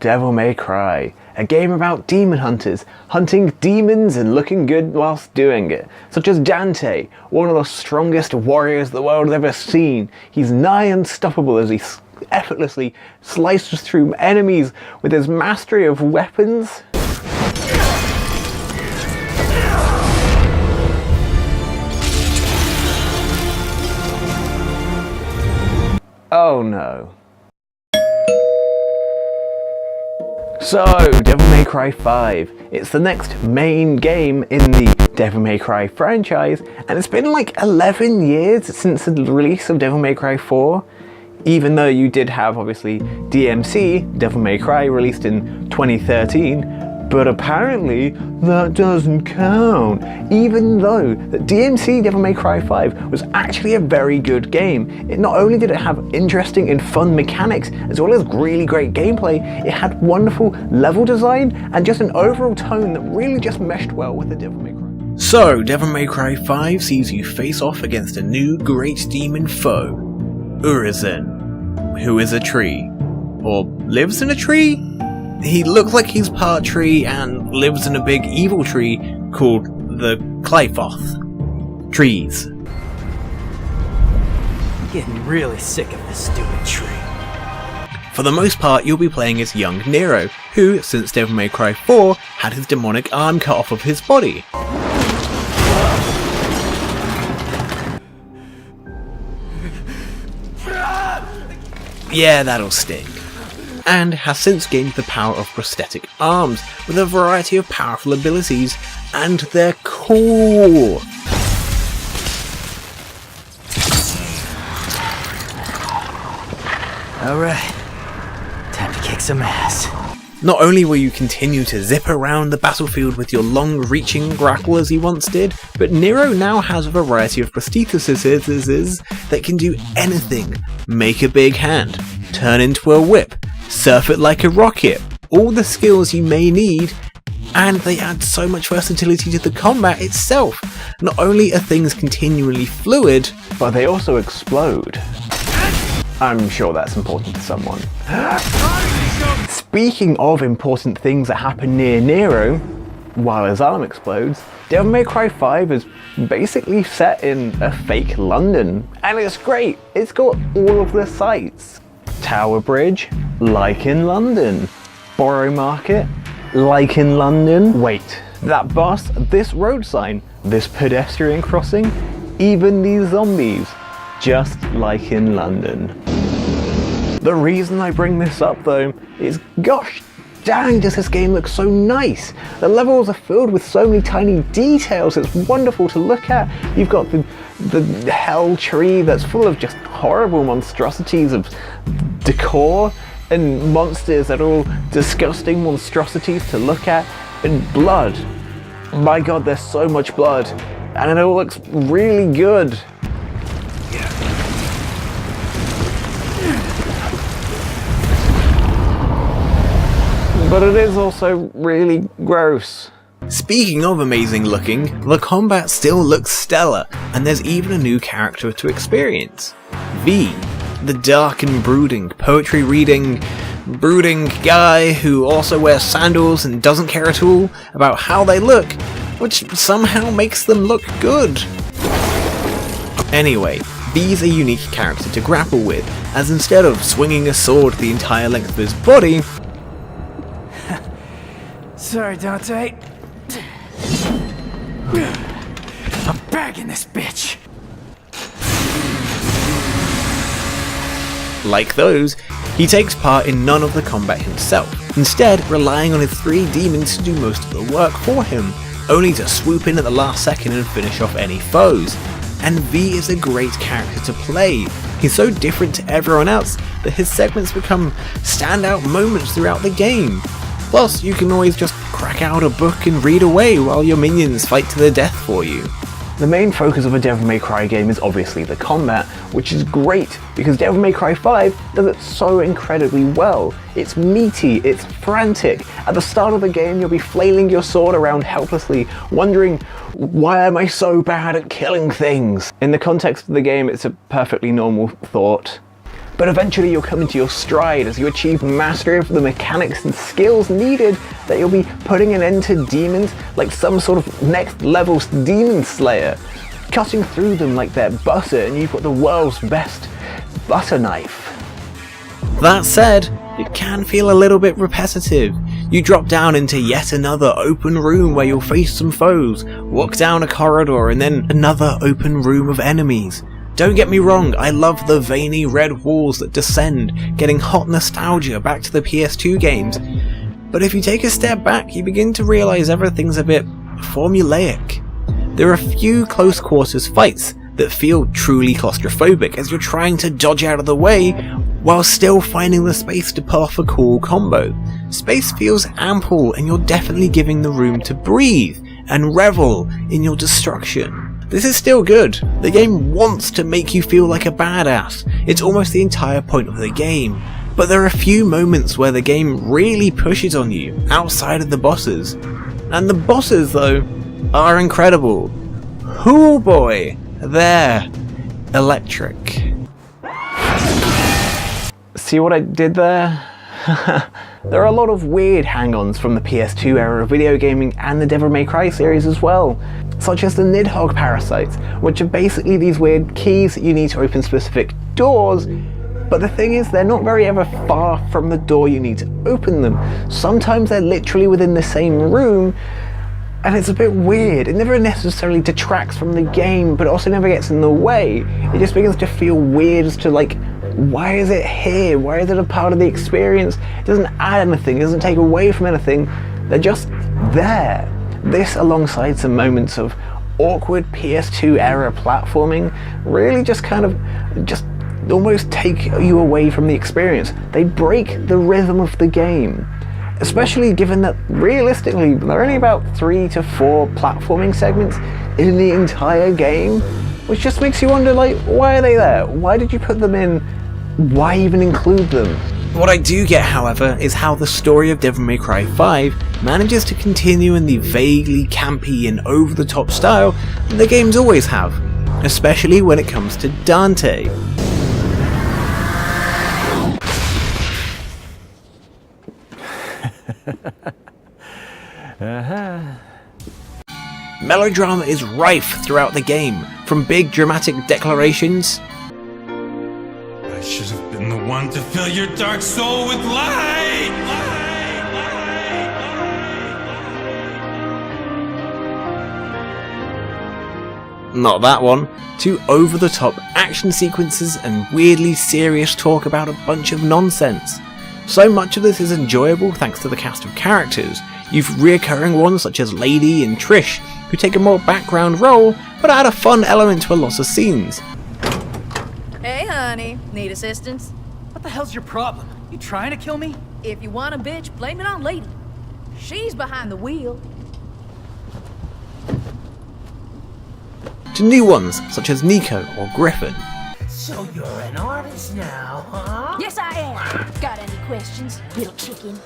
Devil May Cry. A game about demon hunters, hunting demons and looking good whilst doing it. Such as Dante, one of the strongest warriors the world has ever seen. He's nigh unstoppable as he effortlessly slices through enemies with his mastery of weapons. Oh no. So, Devil May Cry 5. It's the next main game in the Devil May Cry franchise, and it's been like 11 years since the release of Devil May Cry 4. Even though you did have, obviously, DMC, Devil May Cry, released in 2013, but apparently that doesn't count. Even though the DMC Devil May Cry 5 was actually a very good game. It not only did it have interesting and fun mechanics, as well as really great gameplay, it had wonderful level design and just an overall tone that really just meshed well with the Devil May Cry. So, Devil May Cry 5 sees you face off against a new great demon foe, Urizen, who is a tree. Or lives in a tree? He looks like he's part tree and lives in a big evil tree called the Clayfoth. Trees. I'm getting really sick of this stupid tree. For the most part, you'll be playing as young Nero, who, since Devil May Cry 4, had his demonic arm cut off of his body. Yeah, that'll sting. And has since gained the power of prosthetic arms, with a variety of powerful abilities, and they're cool! Alright, time to kick some ass. Not only will you continue to zip around the battlefield with your long-reaching grapple as he once did, but Nero now has a variety of prostheses that can do anything. Make a big hand, turn into a whip, surf it like a rocket, all the skills you may need, and they add so much versatility to the combat itself. Not only are things continually fluid, but they also explode. I'm sure that's important to someone. Speaking of important things that happen near Nero, while his arm explodes, Devil May Cry 5 is basically set in a fake London, and it's great. It's got all of the sights. Tower Bridge, like in London. Borough Market, like in London. Wait, that bus, this road sign, this pedestrian crossing, even these zombies, just like in London. The reason I bring this up though is, gosh dang, does this game look so nice. The levels are filled with so many tiny details, it's wonderful to look at. You've got the hell tree that's full of just horrible monstrosities of decor, and monsters that are all disgusting monstrosities to look at, and blood. My god, there's so much blood, and it all looks really good. But it is also really gross. Speaking of amazing looking, the combat still looks stellar, and there's even a new character to experience. V, the dark and brooding, poetry reading, brooding guy who also wears sandals and doesn't care at all about how they look, which somehow makes them look good. Anyway, V's a unique character to grapple with, as instead of swinging a sword the entire length of his body... Sorry, Dante. I'm back in this bitch. Like those, he takes part in none of the combat himself, instead relying on his 3 demons to do most of the work for him, only to swoop in at the last second and finish off any foes. And V is a great character to play. He's so different to everyone else that his segments become standout moments throughout the game. Plus, you can always just crack out a book and read away while your minions fight to the death for you. The main focus of a Devil May Cry game is obviously the combat, which is great because Devil May Cry 5 does it so incredibly well. It's meaty, it's frantic. At the start of the game, you'll be flailing your sword around helplessly, wondering, why am I so bad at killing things? In the context of the game, it's a perfectly normal thought. But eventually you'll come into your stride as you achieve mastery of the mechanics and skills needed that you'll be putting an end to demons like some sort of next level demon slayer, cutting through them like they're butter and you've got the world's best butter knife. That said, it can feel a little bit repetitive. You drop down into yet another open room where you'll face some foes, walk down a corridor and then another open room of enemies. Don't get me wrong, I love the veiny red walls that descend, getting hot nostalgia back to the PS2 games. But if you take a step back, you begin to realise everything's a bit formulaic. There are a few close quarters fights that feel truly claustrophobic as you're trying to dodge out of the way while still finding the space to pull off a cool combo. Space feels ample and you're definitely giving the room to breathe and revel in your destruction. This is still good. The game wants to make you feel like a badass. It's almost the entire point of the game. But there are a few moments where the game really pushes on you outside of the bosses. And the bosses, though, are incredible. Oh boy, they're electric. See what I did there? There are a lot of weird hang-ons from the PS2 era of video gaming and the Devil May Cry series as well, such as the Nidhogg parasites, which are basically these weird keys that you need to open specific doors, but the thing is they're not very ever far from the door you need to open them. Sometimes they're literally within the same room, and it's a bit weird. It never necessarily detracts from the game, but it also never gets in the way. It just begins to feel weird as to like, why is it here? Why is it a part of the experience? It doesn't add anything, it doesn't take away from anything. They're just there. This, alongside some moments of awkward PS2 era platforming, really just almost take you away from the experience. They break the rhythm of the game. Especially given that realistically there are only about 3 to 4 platforming segments in the entire game, which just makes you wonder, like, why are they there? Why did you put them in? Why even include them? What I do get, however, is how the story of Devil May Cry 5 manages to continue in the vaguely campy and over-the-top style that the games always have, especially when it comes to Dante. Melodrama is rife throughout the game, from big dramatic declarations, I should have been the one to fill your dark soul with light! not that one, to over-the-top action sequences and weirdly serious talk about a bunch of nonsense. So much of this is enjoyable thanks to the cast of characters. You've reoccurring ones such as Lady and Trish, who take a more background role, but add a fun element to a lot of scenes. Hey honey, need assistance? What the hell's your problem? You trying to kill me? If you want a bitch, blame it on Lady. She's behind the wheel. To new ones such as Nico or Griffin. So you're an artist now, huh? Yes, I am. Got any questions, little chicken?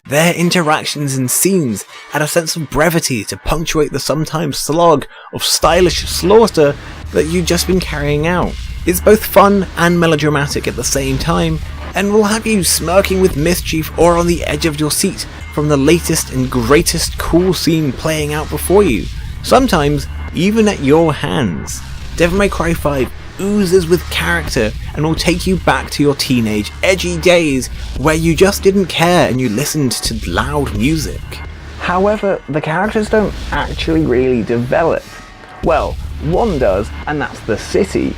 Their interactions and scenes add a sense of brevity to punctuate the sometimes slog of stylish slaughter that you've just been carrying out. It's both fun and melodramatic at the same time, and will have you smirking with mischief or on the edge of your seat from the latest and greatest cool scene playing out before you, sometimes even at your hands. Devil May Cry 5 oozes with character and will take you back to your teenage edgy days where you just didn't care and you listened to loud music. However, the characters don't actually really develop. Well, one does, and that's the city,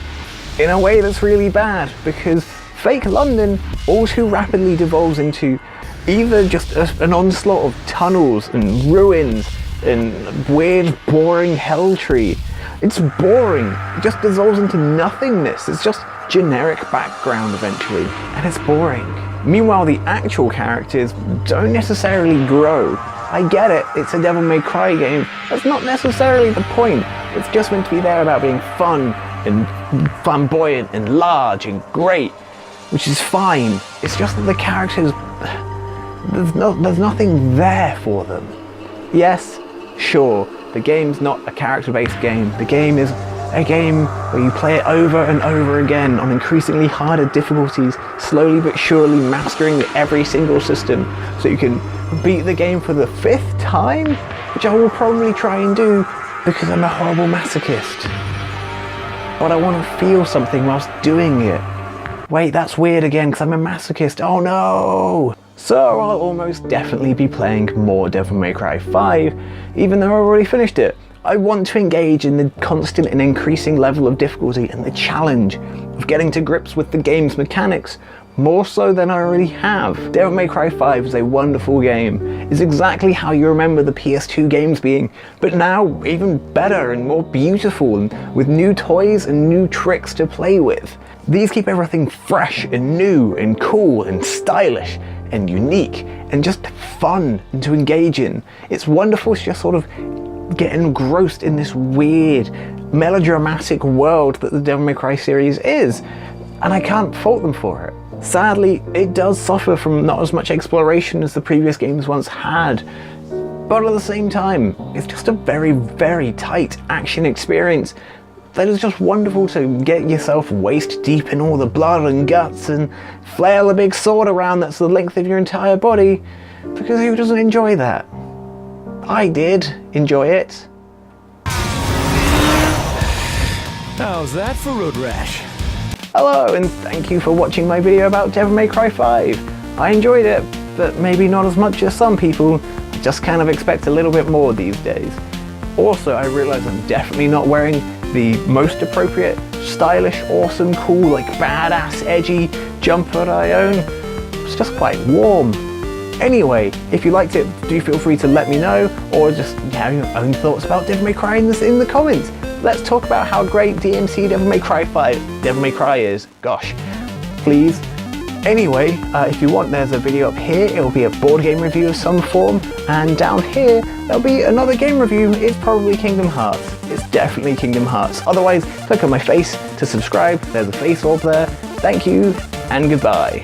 in a way that's really bad, because fake London all too rapidly devolves into either just an onslaught of tunnels and ruins and weird boring hell tree. It's boring, it just dissolves into nothingness. It's just generic background eventually, and it's boring. Meanwhile, the actual characters don't necessarily grow. I get it, it's a Devil May Cry game. That's not necessarily the point. It's just meant to be there about being fun and flamboyant and large and great, which is fine. It's just that the characters, there's nothing there for them. Yes, sure, the game's not a character-based game. The game is A game where you play it over and over again on increasingly harder difficulties, slowly but surely mastering every single system so you can beat the game for the 5th time, which I will probably try and do because I'm a horrible masochist. But I want to feel something whilst doing it. Wait, that's weird again because I'm a masochist. Oh no! So I'll almost definitely be playing more Devil May Cry 5, even though I've already finished it. I want to engage in the constant and increasing level of difficulty and the challenge of getting to grips with the game's mechanics, more so than I already have. Devil May Cry 5 is a wonderful game. It's exactly how you remember the PS2 games being, but now even better and more beautiful, and with new toys and new tricks to play with. These keep everything fresh and new and cool and stylish and unique and just fun and to engage in. It's wonderful to just sort of get engrossed in this weird melodramatic world that the Devil May Cry series is, and I can't fault them for it. Sadly, it does suffer from not as much exploration as the previous games once had, but at the same time, it's just a very, very tight action experience that is just wonderful to get yourself waist deep in all the blood and guts and flail a big sword around that's the length of your entire body, because who doesn't enjoy that? I did enjoy it. How's that for road rash? Hello, and thank you for watching my video about Devil May Cry 5. I enjoyed it, but maybe not as much as some people. I just kind of expect a little bit more these days. Also, I realise I'm definitely not wearing the most appropriate, stylish, awesome, cool, like badass, edgy jumper that I own. It's just quite warm. Anyway, if you liked it, do feel free to let me know, or just have your own thoughts about Devil May Cry in the comments. Let's talk about how great DMC Devil May Cry 5 Devil May Cry is. Gosh, please. Anyway, if you want, there's a video up here. It'll be a board game review of some form, and down here there'll be another game review. It's probably Kingdom Hearts. It's definitely Kingdom Hearts. Otherwise, click on my face to subscribe. There's a face orb there. Thank you, and goodbye.